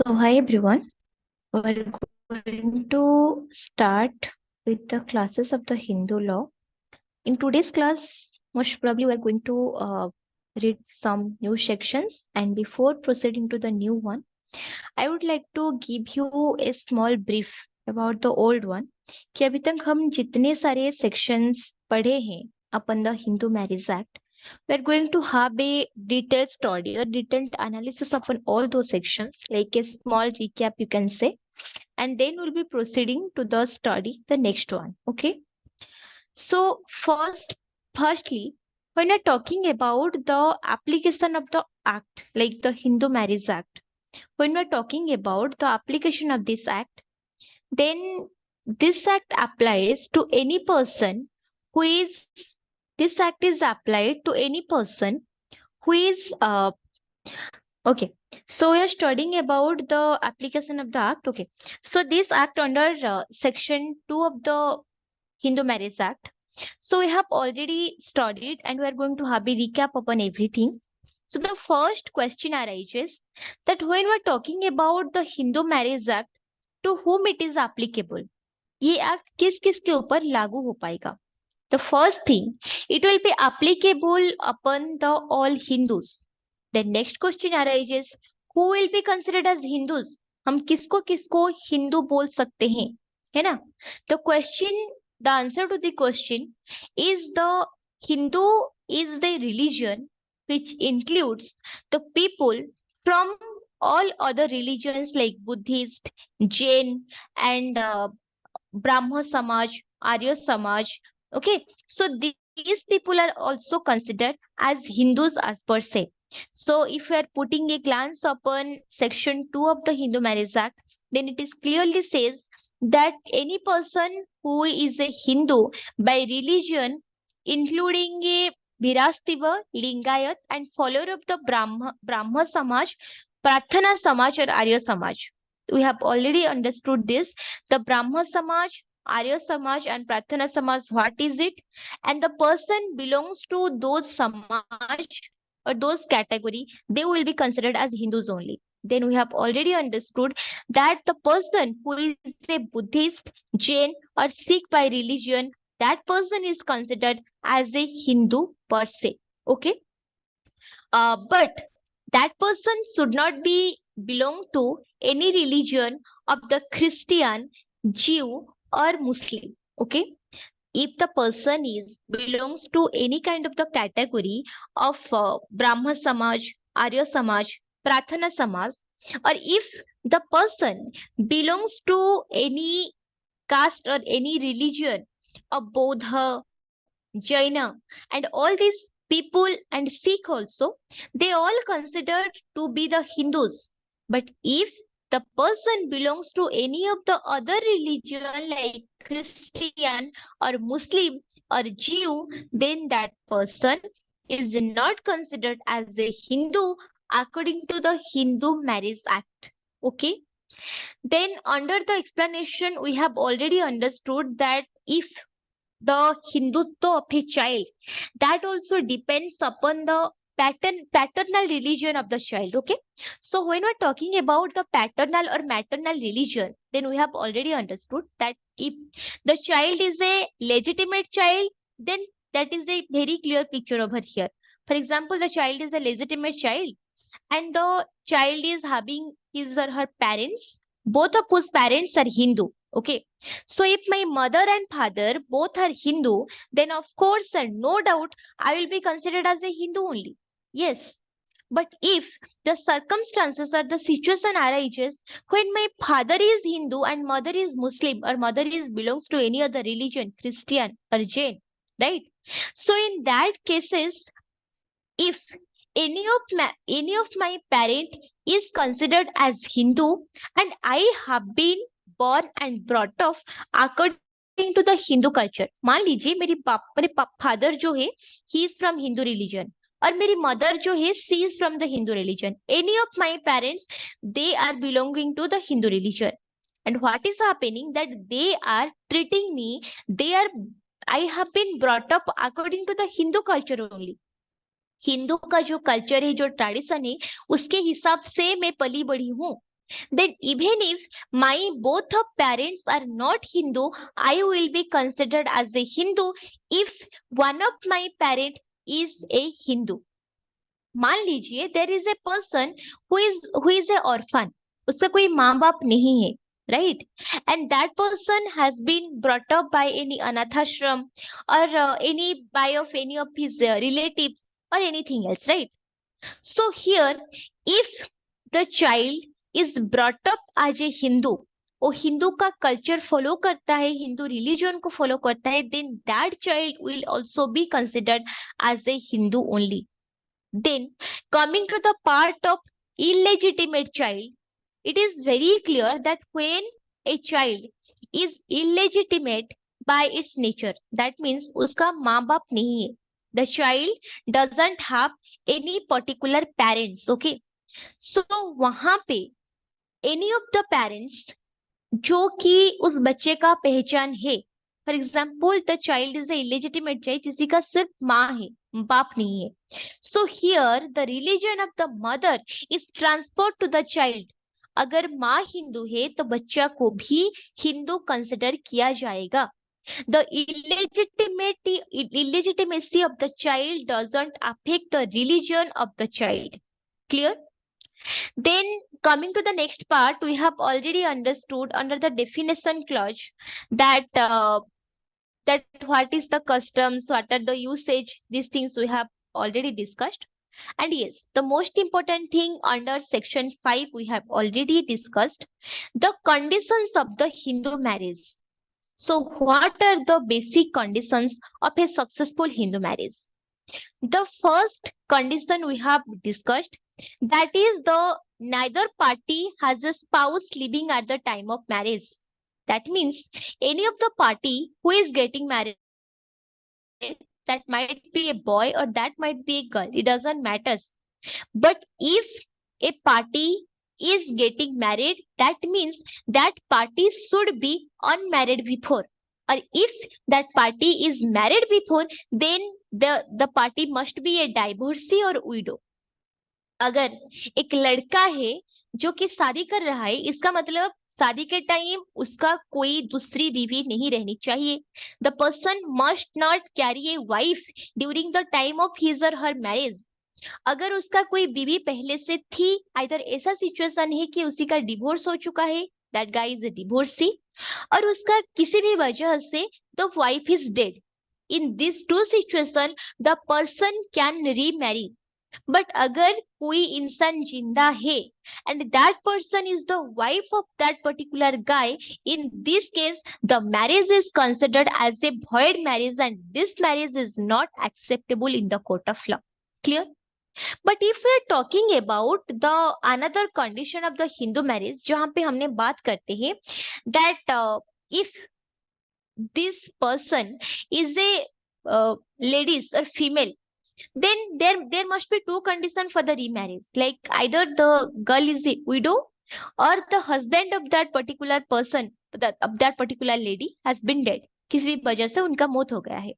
So, hi everyone. We're going to start with the classes of the Hindu law. In today's class, most probably we're going to read some new sections. And before proceeding to the new one, I would like to give you a small brief about the old one. कि अभी तक हम जितने सारे sections पढ़े हैं अपन the Hindu Marriage Act, we're going to have a detailed study, a detailed analysis upon all those sections, like a small recap, you can say, and then we'll be proceeding to the study, the next one. Okay. So, firstly, when we're talking about the application of the act, like the Hindu Marriage Act, when we're talking about the application of this act, then this act applies to any person who is this act is applied to any person who is okay. So we are studying about the application of the act. Okay, so this act under section 2 of the Hindu Marriage Act, so we have already studied and we are going to have a recap upon everything. So the first question arises that when we are talking about the Hindu Marriage Act, to whom it is applicable, ये act किस किस के ऊपर लागू हो पाएगा. The first thing, it will be applicable upon the all Hindus. The next question arises, who will be considered as Hindus? हम किसको किसको हिंदू बोल सकते हैं, है ना? The question, the answer to the question is the Hindu is the religion which includes the people from all other religions like Buddhist, Jain, and Brahmo Samaj, Arya Samaj. Okay, so these people are also considered as Hindus as per se. So if we are putting a glance upon section 2 of the Hindu Marriage Act, then it is clearly says that any person who is a Hindu by religion, including a Virastiva, Lingayat, and follower of the Brahma Samaj, Pratana Samaj, or Arya Samaj. We have already understood this. The Brahma Samaj, Arya Samaj, and Pratana Samaj, what is it? And the person belongs to those Samaj or those category, they will be considered as Hindus only. Then we have already understood that the person who is a Buddhist, Jain, or Sikh by religion, that person is considered as a Hindu per se. Okay. But that person should not be belong to any religion of the Christian, Jew, or Muslim. Okay, if the person is belongs to any kind of the category of Brahma Samaj, Arya Samaj, Prathana Samaj, or if the person belongs to any caste or any religion of Bodha, Jaina, and all these people and Sikh also, they all considered to be the Hindus. But if the person belongs to any of the other religion like Christian or Muslim or Jew, then that person is not considered as a Hindu according to the Hindu Marriage Act. Okay. Then under the explanation, we have already understood that if the Hindutva of a child, that also depends upon the paternal religion of the child. Okay, so when we're talking about the paternal or maternal religion, then we have already understood that if the child is a legitimate child, then that is a very clear picture over here. For example, the child is a legitimate child and the child is having his or her parents, both of whose parents are Hindu. Okay, so if my mother and father both are Hindu, then of course and no doubt I will be considered as a Hindu only. Yes. But if the circumstances or the situation arises when my father is Hindu and mother is Muslim or mother is belongs to any other religion, Christian or Jain, right? So in that cases, if any of my parent is considered as Hindu and I have been born and brought up according to the Hindu culture, मान लीजिए मेरे father जो है he is from Hindu religion और मेरी mother जो है she is from the Hindu religion. Any of my parents, they are belonging to the Hindu religion. And what is happening that they are treating me, I have been brought up according to the Hindu culture only. Hindu का जो culture है, जो tradition है, उसके हिसाब से मैं पली बड़ी हूँ. then even if my both of parents are not Hindu, I will be considered as a Hindu if one of my parent is a Hindu. मान लीजिए there is a person who is a orphan, उसका कोई माँ बाप नहीं है, right, and that person has been brought up by any अनाथाश्रम और any by of any of his relatives और anything else, right. So here, if the child is brought up as a Hindu, वो हिंदू का culture follow करता है, Hindu religion को follow करता है, then that child will also be considered as a Hindu only. Then coming to the part of illegitimate child, it is very clear that when a child is illegitimate by its nature, that means उसका माँ बाप नहीं है, the child doesn't have any particular parents, okay. So वहां पे any of the parents जो कि उस बच्चे का पहचान है, for example the child is illegitimate child, किसी का सिर्फ माँ है, बाप नहीं है. So here the religion of the mother is transferred to the child. अगर माँ हिंदू है तो बच्चा को भी हिंदू कंसिडर किया जाएगा. The illegitimacy of the child doesn't affect the religion of the child. Clear? Then coming to the next part, we have already understood under the definition clause that that what is the customs, what are the usage, these things we have already discussed. And yes, the most important thing under section 5 we have already discussed, the conditions of the Hindu marriage. So what are the basic conditions of a successful Hindu marriage? The first condition we have discussed, that is the neither party has a spouse living at the time of marriage. That means any of the party who is getting married, that might be a boy or that might be a girl, it doesn't matter. But if a party is getting married, that means that party should be unmarried before. Or if that party is married before, then the party must be a divorcee or widow. अगर एक लड़का है जो कि शादी कर रहा है, इसका मतलब शादी के टाइम उसका कोई दूसरी बीवी नहीं रहनी चाहिए. The person must not carry a wife during the time of his और हर मैरिज. अगर उसका कोई बीवी पहले से थी, आइदर ऐसा सिचुएशन है कि उसी का डिवोर्स हो चुका है, that guy is a divorcee, और उसका किसी भी वजह से the wife is dead, in this two situation the person can remarry. But अगर कोई इंसान जिंदा है and that person is the wife of that particular guy, in this case the marriage is considered as a void marriage and this marriage is not acceptable in the court of law. Clear? But if we are talking about the another condition of the Hindu marriage, जहाँ पे हमने बात करते हैं that if this person is a ladies or female, then there must be two conditions for the remarriage. Like either the girl is a widow or the husband of that particular person, of that particular lady has been dead. किसी भी वजह से उनका मौत हो गया है.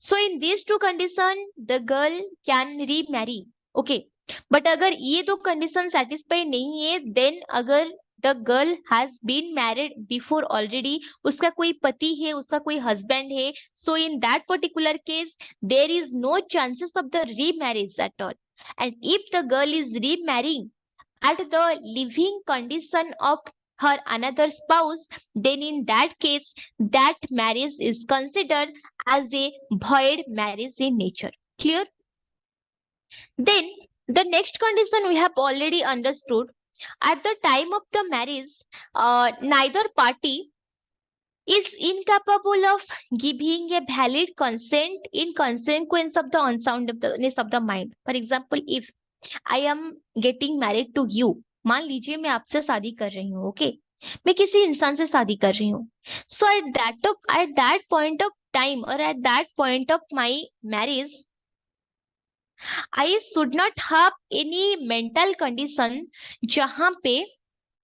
So in these two conditions, the girl can remarry. Okay. But अगर ये दो condition satisfy नहीं है, then अगर the girl has been married before already, उसका कोई पति है, उसका कोई husband है, so in that particular case, there is no chances of the remarriage at all. And if the girl is remarrying at the living condition of her another spouse, then in that case, that marriage is considered as a void marriage in nature. Clear? Then the next condition we have already understood. At the time of the marriage, neither party is incapable of giving a valid consent in consequence of the unsoundness of the mind. For example, if I am getting married to you, मान लीजिए मैं आपसे शादी कर रही हूँ, okay, मैं किसी इंसान से शादी कर रही हूँ. सो at that point of time or at that point of my marriage, I should not have any mental condition जहाँ पे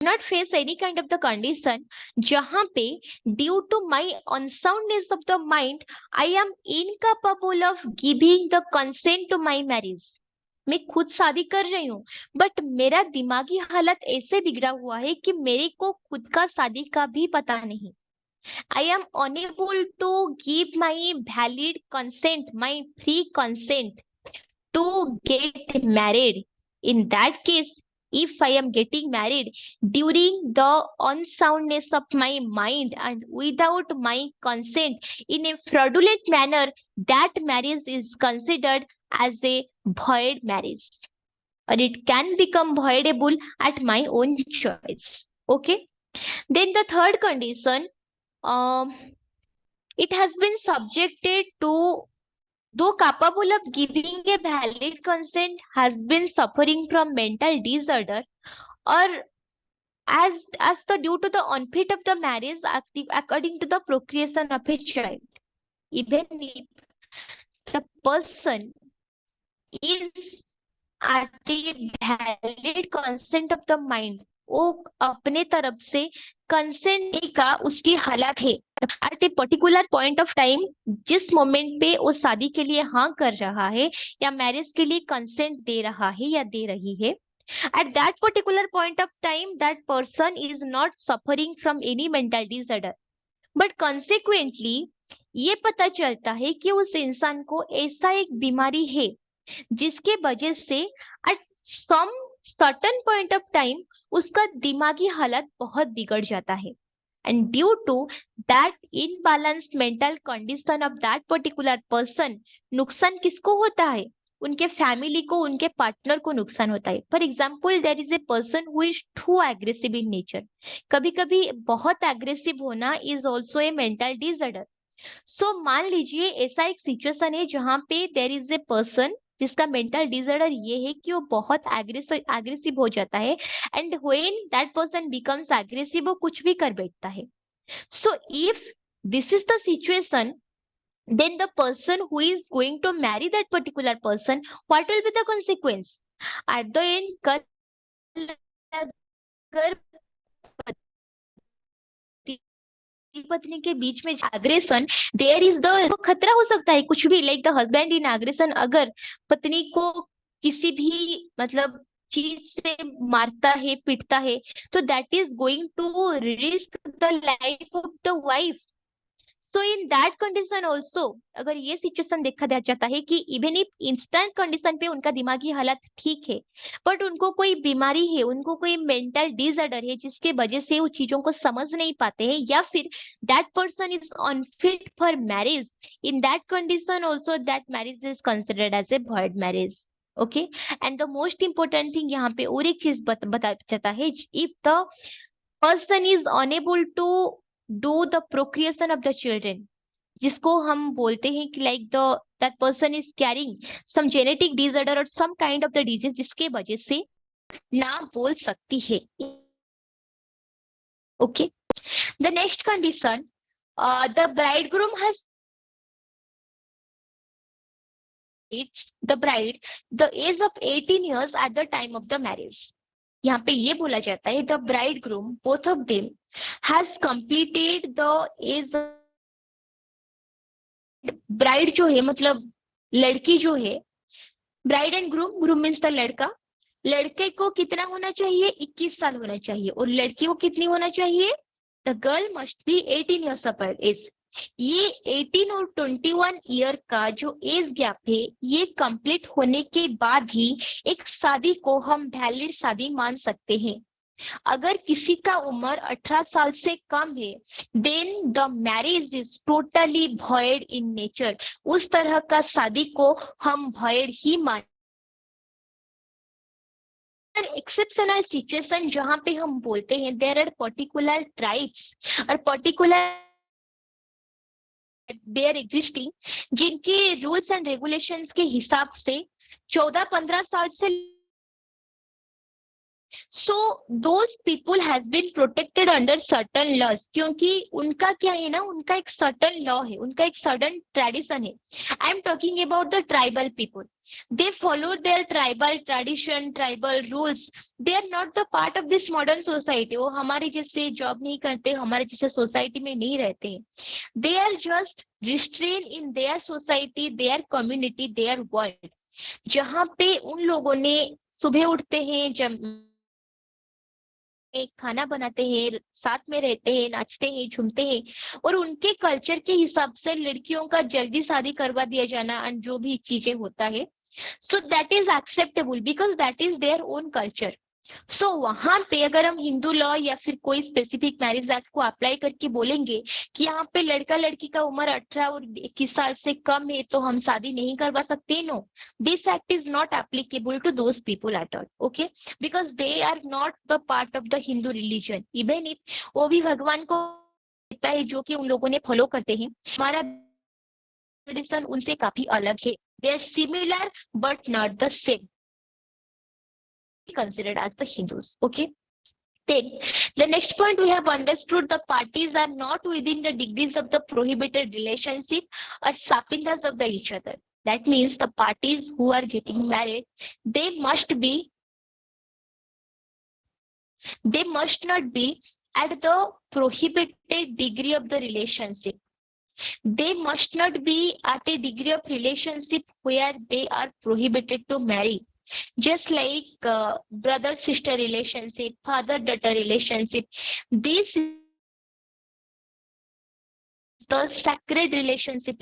not face any kind of the condition जहाँ पे due to my unsoundness of the mind I am incapable of giving the consent to my marriage. मैं खुद शादी कर रही हूँ, बट मेरा दिमागी हालत ऐसे बिगड़ा हुआ है कि मेरे को खुद का शादी का भी पता नहीं। I am unable to give my valid consent, my free consent to get married. In that case, if I am getting married during the unsoundness of my mind and without my consent in a fraudulent manner, that marriage is considered as a void marriage, or it can become voidable at my own choice. Okay. Then the third condition, um, it has been subjected to, though capable of giving a valid consent, has been suffering from mental disorder, or as the due to the unfit of the marriage active according to the procreation of a child. Even if the person is at the valid consent of the mind, वो अपने तरफ से consent का उसकी हालत है at a particular point of time, जिस moment पे वो शादी के लिए हाँ कर रहा है या मैरिज के लिए कंसेंट दे रहा है या दे रही है, at that particular point of time that person is not suffering from any mental disorder, but consequently ये पता चलता है कि उस इंसान को ऐसा एक बीमारी है जिसके वजह से at some certain point of time उसका दिमागी हालत बहुत बिगड़ जाता है, and due to that imbalanced mental condition of that particular person, नुकसान किसको होता है? उनके फैमिली को, उनके पार्टनर को नुकसान होता है। For example, there is a person who is too aggressive in nature. कभी कभी बहुत एग्रेसिव होना is also a mental disorder. So मान लीजिए ऐसा एक सिचुएशन है जहाँ पे देर इज ए पर्सन जिसका मेंटल डिसऑर्डर ये है कि वो बहुत एग्रेसिव हो जाता है, and when that person becomes aggressive वो कुछ भी कर बैठता है। So if this is the situation, then the person who is going to marry that particular person, what will be the consequence? At the end, कल अगर पत्नी के बीच में एग्रेशन, देयर इज द खतरा हो सकता है कुछ भी, like the husband in aggression अगर पत्नी को किसी भी मतलब चीज से मारता है, पीटता है, तो that is going to risk the life of the wife. So in that condition also, अगर ये सिचुएशन देखा जाता है कि इवन इफ इंस्टेंट कंडीशन पे उनका दिमागी हालत ठीक है, बट उनको कोई बीमारी है, उनको कोई मेंटल डिसऑर्डर है जिसके वजह से वो चीजों को समझ नहीं पाते हैं, या फिर that person is unfit for marriage, in that condition also that marriage is considered as a void marriage. Okay. And the most important thing यहाँ पे और एक चीज बता जाता है, if the person is unable to do the procreation of the children, जिसको हम बोलते हैं कि like the that person is carrying some genetic disorder और some kind of the disease जिसके वजह से ना बोल सकती है। Okay. The next condition, the bridegroom has reached the bride the age of 18 years at the time of the marriage। यहाँ पे ये बोला जाता है the bridegroom both of them has completed the age। Bride जो है मतलब लड़की जो है, bride and groom, groom means the लड़का, लड़के को कितना होना चाहिए? 21 साल होना चाहिए, और लड़की को कितनी होना चाहिए? The girl must be 18 years of age. ये 18 और 21 ईयर का जो एज गैप है, ये कंप्लीट होने के बाद ही एक शादी को हम वैलिड शादी मान सकते हैं। अगर किसी का उम्र 18 साल से कम है, then the marriage is totally void in nature. उस तरह का शादी को हम वॉइड ही मान। एक्सेप्शनल सिचुएशन जहां पे हम बोलते हैं देयर आर पर्टिकुलर ट्राइब्स और पर्टिकुलर देयर एग्जिस्टिंग, जिनके रूल्स एंड रेगुलेशंस के हिसाब से 14-15 साल से so those people has been protected under certain laws, क्योंकि उनका क्या है ना, उनका एक सर्टन लॉ है, उनका एक सर्टन ट्रेडिशन है। I am talking about the tribal people, they follow their tribal tradition, tribal rules, they are not the part of this modern society। वो हमारे जैसे जॉब नहीं करते, हमारे जैसे सोसाइटी में नहीं रहते हैं, they are just restrained in their society, their community, their world। जहाँ पे उन लोगों ने सुबह उठते हैं, जब खाना बनाते हैं, साथ में रहते हैं, नाचते हैं, झूमते हैं, और उनके कल्चर के हिसाब से लड़कियों का जल्दी शादी करवा दिया जाना एंड जो भी चीजें होता है, so that is acceptable because that is their own culture. So वहां पे अगर हम हिंदू लॉ या फिर कोई स्पेसिफिक मैरिज एक्ट को अप्लाई करके बोलेंगे कि यहाँ पे लड़का लड़की का उम्र 18 और 21 साल से कम है तो हम शादी नहीं करवा सकते, no, this act is not applicable to those people at all, okay, because they are not the part of the Hindu religion, even if वो भी भगवान को कहता है जो कि उन लोगों ने फॉलो करते हैं, हमारा ट्रेडिशन उनसे काफी अलग है, they are similar but not the same, considered as the Hindus. Okay. Then the next point we have understood the parties are not within the degrees of the prohibited relationship or sapindas of the each other. That means the parties who are getting married, they must not be at the prohibited degree of the relationship. They must not be at a degree of relationship where they are prohibited to marry. Just like brother sister relationship, father daughter relationship, this is the sacred relationship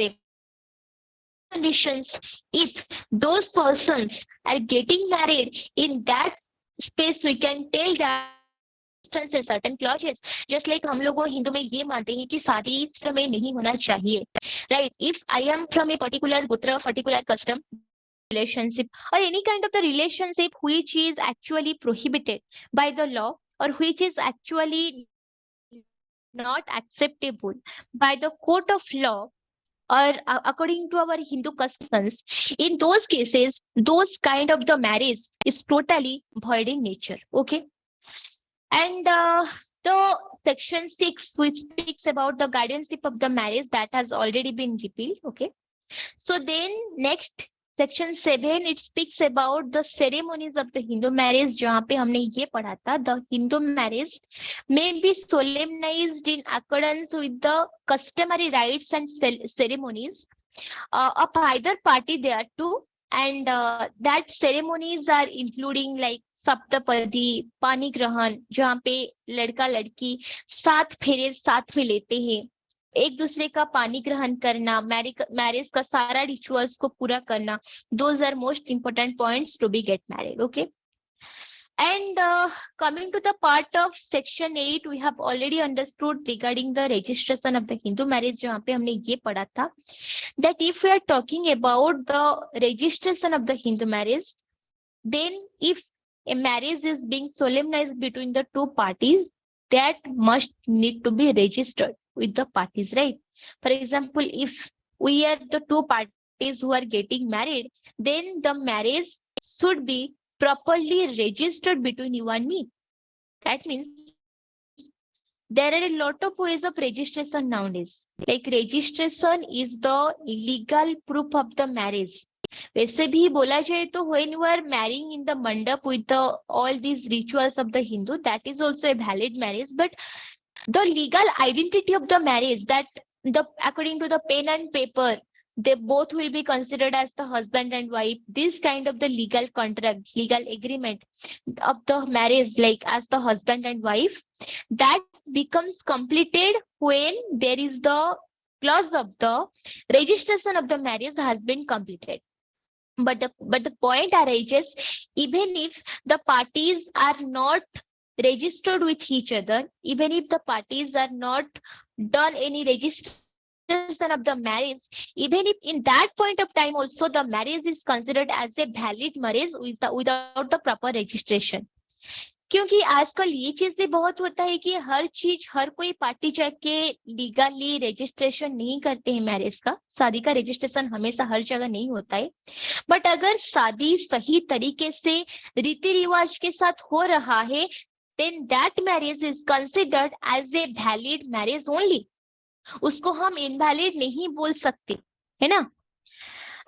conditions. If those persons are getting married in that space, we can tell that से certain clauses, just like हम लोग हिंदू में ये मानते हैं कि शादी इस समय नहीं होना चाहिए, right? If I am from a particular gotra, particular custom, relationship or any kind of the relationship which is actually prohibited by the law or which is actually not acceptable by the court of law or according to our Hindu customs, in those cases, those kind of the marriage is totally void in nature. Okay. And the section 6, which speaks about the guardianship of the marriage, that has already been repealed. Okay. So then next section 7, it speaks about the ceremonies of the Hindu marriage, जहाँ पे हमने ये पढ़ा था, the Hindu marriage may be solemnized in accordance with the customary rites and ceremonies of either party there too, and that ceremonies are including like saptapadi, पानी ग्रहण, जहाँ पे लड़का लड़की 7 फेरे साथ में लेते हैं, एक दूसरे का पानी ग्रहण करना, मैरिज का सारा रिचुअल्स को पूरा करना, those are most important points to be get married. Okay. And coming to the part of section 8, we have already understood regarding the registration of the Hindu marriage, जहाँ पे हमने ये पढ़ा था that if we are talking about the registration of the Hindu marriage, then if a marriage is being solemnized between the two parties, that must need to be registered with the parties, right? For example, if we are the two parties who are getting married, then the marriage should be properly registered between you and me. That means there are a lot of ways of registration nowadays. Like registration is the legal proof of the marriage. वैसे भी बोला जाए तो when you are marrying in the mandap with the all these rituals of the Hindu, that is also a valid marriage, but the legal identity of the marriage, that the according to the pen and paper, they both will be considered as the husband and wife. This kind of the legal contract, legal agreement of the marriage, like as the husband and wife, that becomes completed when there is the clause of the registration of the marriage has been completed. But the point arises, even if the parties are not registered with each other, even if the parties are not done any registration of the marriage, even if in that point of time also the marriage is considered as a valid marriage without the proper registration. क्योंकि आजकल ये चीज भी बहुत होता है कि हर चीज हर कोई पार्टी जाके लीगली रजिस्ट्रेशन नहीं करते हैं मैरिज का. शादी का रजिस्ट्रेशन हमेशा हर जगह नहीं होता है, बट अगर शादी सही तरीके से रीति रिवाज के साथ हो रहा है, then that marriage is considered as a valid marriage only. उसको हम invalid नहीं बोल सकते, है ना.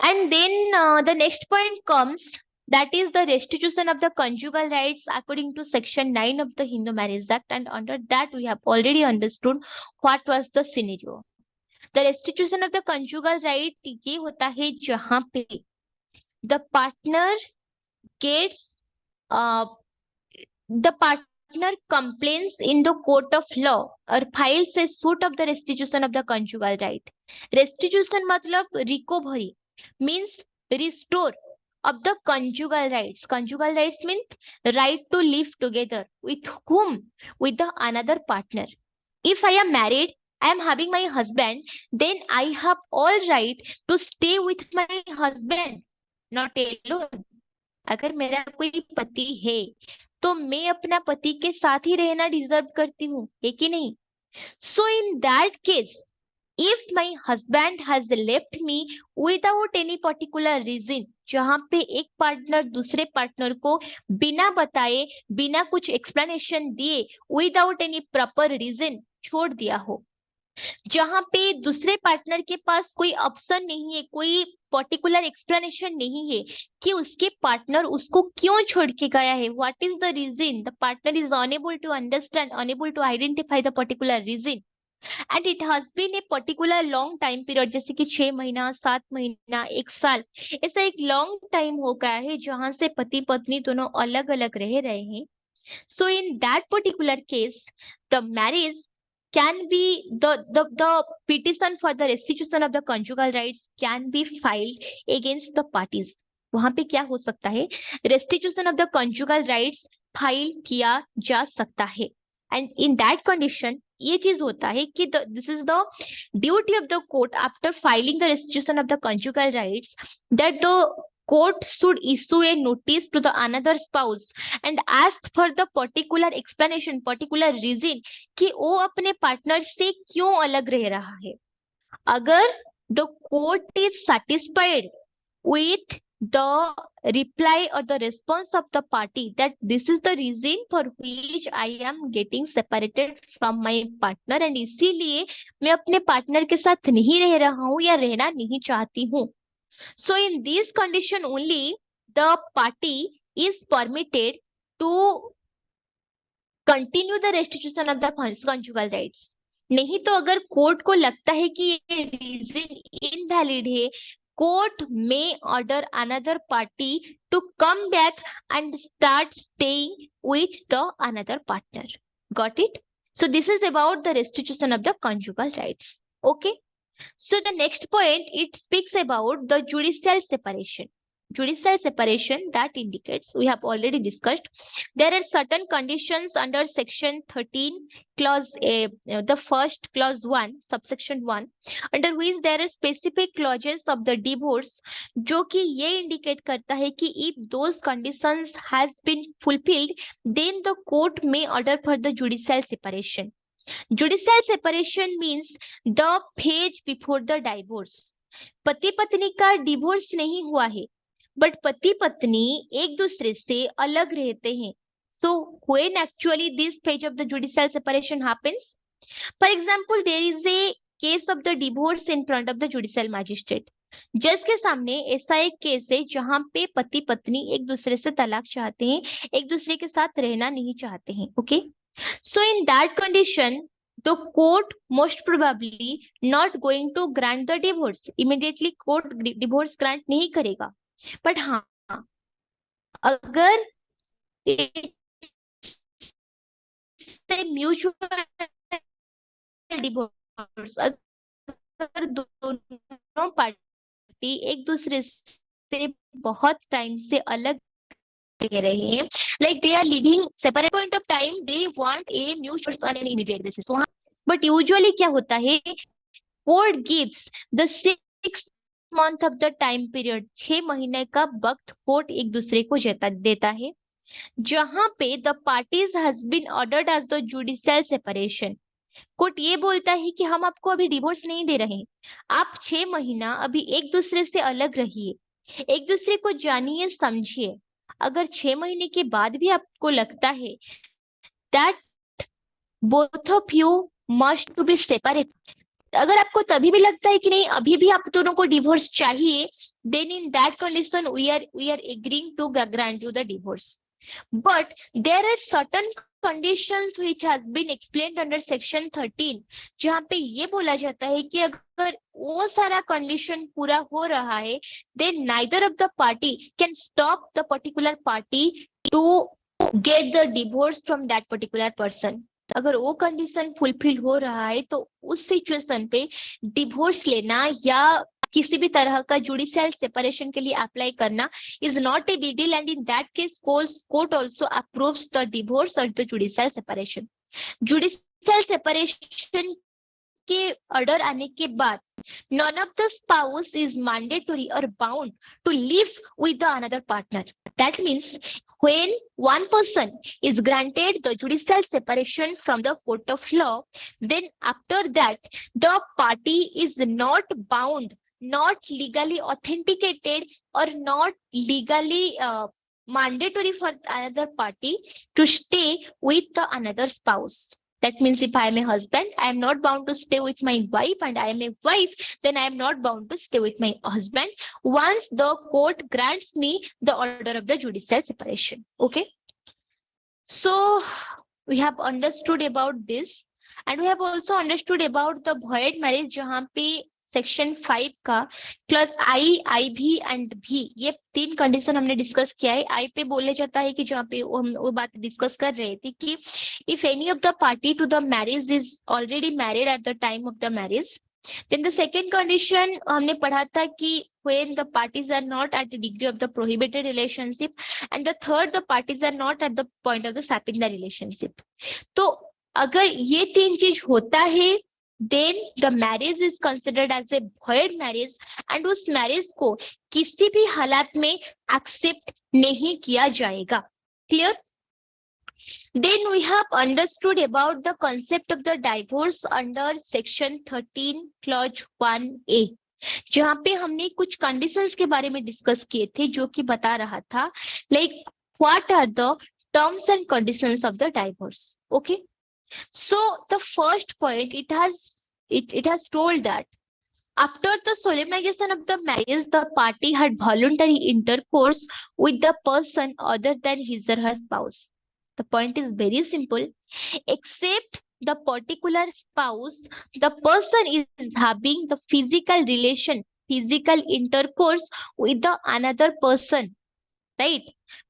And then the next point comes, that is the restitution of the conjugal rights according to section 9 of the Hindu Marriage Act, and under that we have already understood what was the scenario. The restitution of the conjugal right ये होता है जहाँ पे the partner gets the partner complains in the court of law or files a suit of the restitution of the conjugal right. Restitution मतलब recovery means restore of the conjugal rights. Conjugal rights means right to live together with whom? With the another partner. If I am married, I am having my husband, then I have all right to stay with my husband, not alone. अगर मेरा कोई पति है तो मैं अपना पति के साथ ही रहना डिजर्व करती हूँ, है कि नहीं? So in that case, if my husband has left me without any particular reason, जहां पे एक पार्टनर दूसरे पार्टनर को बिना बताए, बिना कुछ एक्सप्लेनेशन दिए, विदाउट एनी प्रॉपर रीजन छोड़ दिया हो, जहां पे दूसरे पार्टनर के पास कोई ऑप्शन नहीं है, कोई पर्टिकुलर एक्सप्लेनेशन नहीं है कि उसके पार्टनर उसको क्यों छोड़ के गया है, what is the reason, the partner is unable to understand, unable to identify the particular reason, and it has been a particular long time period, जैसे कि 6 महीना, 7 महीना, 1 साल, ऐसा एक लॉन्ग टाइम हो गया है जहां से पति पत्नी दोनों अलग अलग रह रहे हैं. So in that particular case, the marriage can be the petition for the restitution of the conjugal rights can be filed against the parties. वहां पे क्या हो सकता है? restitution of the conjugal rights file किया जा सकता है. एंड इन दैट कंडीशन ये चीज होता है कि this is the duty of the court after filing the restitution of the conjugal rights that the court should issue a notice to the another spouse and ask for the particular explanation, particular reason कि वो अपने partner से क्यों अलग रह रहा है. अगर the court is satisfied with the reply or the response of the party that this is the reason for which I am getting separated from my partner and इसीलिए मैं अपने पार्टनर के साथ नहीं रह रहा हूँ या रहना नहीं चाहती हूँ. So in this condition only the party is permitted to continue the restitution of the conjugal rights. नहीं तो अगर कोर्ट को लगता है कि ये रीजन इनवैलिड है, court may order another party to come back and start staying with the another partner. Got it? So this is about the restitution of the conjugal rights. Okay. So the next point, it speaks about the judicial separation. Judicial separation, that indicates, we have already discussed, there are certain conditions under section 13 clause A, the first clause 1, subsection 1, under which there are specific clauses of the divorce जो कि ये indicate करता है कि if those conditions has been fulfilled, then the court may order for the judicial separation. Judicial separation means the phase before the divorce. पति पत्नी का divorce नहीं हुआ है, बट पति पत्नी एक दूसरे से अलग रहते हैं. So when actually this phase of the judicial separation happens? For example, there is a case of the divorce in front of the judicial magistrate. जज के सामने ऐसा एक केस है जहां पे पति पत्नी एक दूसरे से तलाक चाहते हैं, एक दूसरे के साथ रहना नहीं चाहते हैं. Okay. So in that condition, the court most probably not going to grant the divorce. Immediately court divorce grant नहीं करेगा. But हाँ, अगर म्यूचुअल डिवोर्स, अगर दोनों पार्टी एक दूसरे से बहुत टाइम से अलग रह रहे हैं, like they are living separate point of time, they want a mutual on an immediate basis. But usually क्या होता है, court gives the 6 month of the time period, 6 महीने का वक्त कोर्ट एक दूसरे को देता है, जहां पे the parties has been ordered as the judicial separation. Court ये बोलता है कि हम आपको अभी डिवोर्स नहीं दे रहे, आप 6 महीना अभी एक दूसरे से अलग रहिए, एक दूसरे को जानिए समझिए. अगर 6 महीने के बाद भी आपको लगता है that both of you must to be separate, अगर आपको तभी भी लगता है कि नहीं अभी भी आप दोनों को डिवोर्स चाहिए, then in that condition we are agreeing to grant you the divorce. But there are certain conditions which has been explained under section 13, जहाँ पे ये बोला जाता है कि अगर वो सारा कंडीशन पूरा हो रहा है, then neither of the party can stop the particular party to get the divorce from that particular person. अगर वो कंडीशन फुलफिल हो रहा है तो उस सिचुएशन पे डिवोर्स लेना या किसी भी तरह का जुडिशियल सेपरेशन के लिए अप्लाई करना is not a big deal, and in that case court also approves the divorce or the judicial separation. Judicial separation के ऑर्डर आने के बाद none of the spouse is mandatory or bound to live with the another partner. That means when one person is granted the judicial separation from the court of law, then after that the party is not bound, not legally authenticated, or not legally mandatory for another party to stay with the another spouse. That means if I am a husband, I am not bound to stay with my wife, and I am a wife, then I am not bound to stay with my husband once the court grants me the order of the judicial separation. Okay. So we have understood about this, and we have also understood about the void marriage, जहाँ पे section 5 का plus आई भी and भी, ये तीन condition हमने discuss किया है. आई पे बोले जाता है कि जहाँ पे हम वो बात डिस्कस कर रहे थे कि if any of the party to the marriage is already married at the time of the marriage, then the second condition हमने पढ़ा था कि when the parties are not at the degree of the prohibited relationship, and the third the parties are not at the point of the sapping the relationship. तो अगर ये तीन चीज होता है, then the marriage is considered as a void marriage, and उस marriage को किसी भी हालात में एक्सेप्ट नहीं किया जाएगा. Clear? Then we have understood about the concept of the divorce under section 13 clause 1A, जहाँ पे हमने कुछ conditions के बारे में डिस्कस किए थे, जो कि बता रहा था like what are the terms and conditions of the divorce. Okay, so the first point, it has told that after the solemnization of the marriage, the party had voluntary intercourse with the person other than his or her spouse. The point is very simple. Except the particular spouse, the person is having the physical relation, physical intercourse with the another person. Right?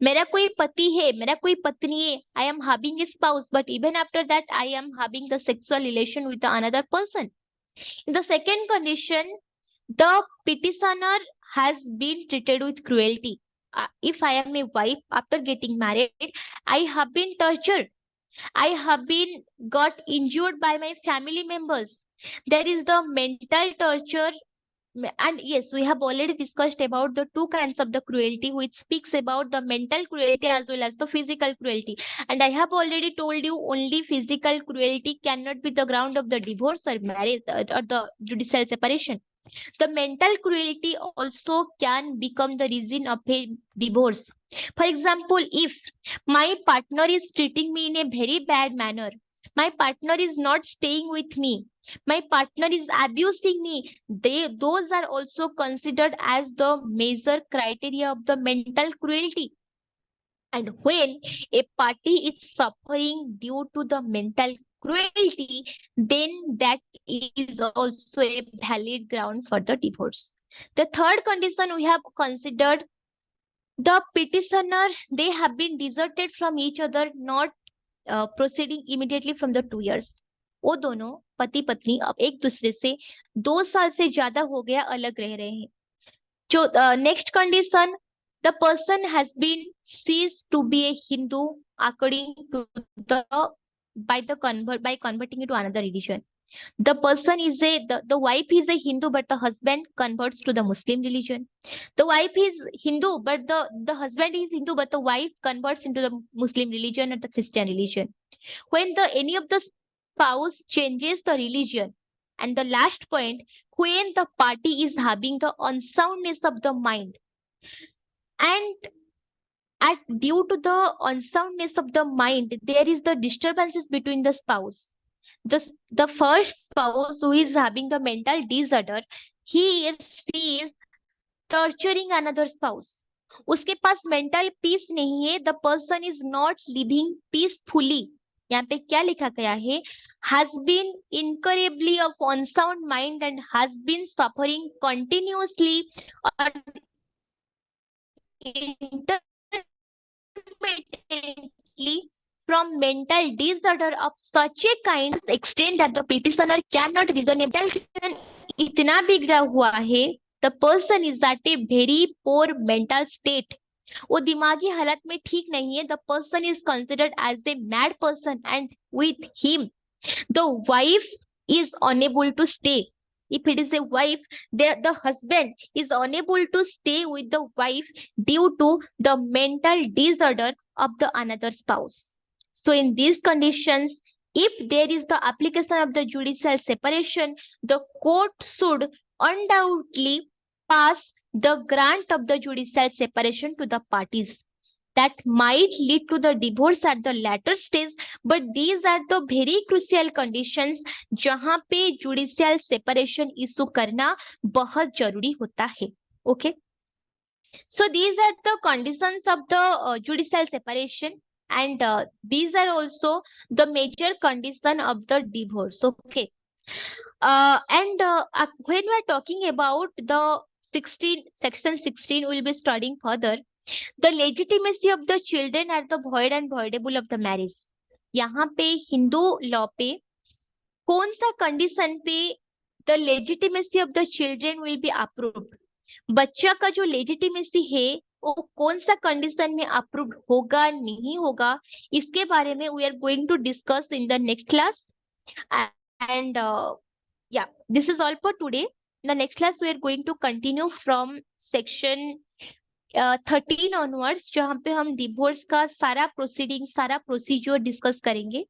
मेरा कोई पति है, मेरा कोई पत्नी है, I am having a spouse, but even after that, I am having the sexual relation with the another person. In the second condition, the petitioner has been treated with cruelty. If I am a wife, after getting married, I have been tortured. I have been got injured by my family members. There is the mental torture. And yes, we have already discussed about the two kinds of the cruelty, which speaks about the mental cruelty as well as the physical cruelty. And I have already told you only physical cruelty cannot be the ground of the divorce or marriage or the judicial separation. The mental cruelty also can become the reason of a divorce. For example, if my partner is treating me in a very bad manner, my partner is not staying with me, my partner is abusing me, those are also considered as the major criteria of the mental cruelty. And when a party is suffering due to the mental cruelty, then that is also a valid ground for the divorce. The third condition we have considered, the petitioner, they have been deserted from each other, not proceeding immediately from the 2 years. वो दोनों पति पत्नी अब एक दूसरे से 2 साल से ज्यादा हो गया अलग रह रहे हैं. जो next condition, the person has been ceased to be a Hindu according to the by converting into another religion. The person is the wife is a Hindu, but the husband converts to the Muslim religion. The wife is Hindu, but the husband is Hindu, but the wife converts into the Muslim religion or the Christian religion. When any of the spouse changes the religion. And the last point, when the party is having the unsoundness of the mind, and due to the unsoundness of the mind, there is the disturbances between the spouse. The first spouse who is having the mental disorder, she is torturing another spouse. उसके पास mental peace नहीं है, the person is not living peacefully. यहाँ पे क्या लिखा गया है, has been incurably of unsound mind and has been suffering continuously और intermittently from mental disorder of such a kind extent that the petitioner cannot reasonably इतना बिगड़ा हुआ है, the person is at a very poor mental state, वो दिमागी हालत में ठीक नहीं है, the person is considered as a mad person and with him the wife is unable to stay. If it is a wife, the husband is unable to stay with the wife due to the mental disorder of the another spouse. So in these conditions, if there is the application of the judicial separation, the court should undoubtedly pass the grant of the judicial separation to the parties. That might lead to the divorce at the latter stage, but these are the very crucial conditions जहां पे judicial separation issue करना बहुत जरूरी होता है. Okay, so these are the conditions of the judicial separation, and these are also the major condition of the divorce. Okay, and when we are talking about the 16 section 16, we will be studying further the legitimacy of the children are the void and voidable of the marriage. यहाँ पे Hindu law पे कौन सा condition पे the legitimacy of the children will be approved, बच्चा का जो legitimacy है वो कौन सा कंडीशन में अप्रूव्ड होगा नहीं होगा, इसके बारे में we are going to discuss in the next class. And yeah, this is all for today. In the next class we are going to continue from section 13 onwards, जहाँ पे हम डिवोर्स का सारा प्रोसीडिंग सारा प्रोसीजर डिस्कस करेंगे.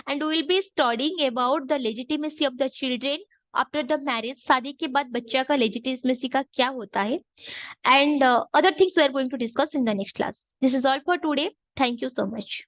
And we will be studying about the legitimacy of the children after the marriage. शादी के बाद बच्चा का लेजिटिमेसी का क्या होता है, and other things we are going to discuss in the next class. This is all for today. Thank you so much.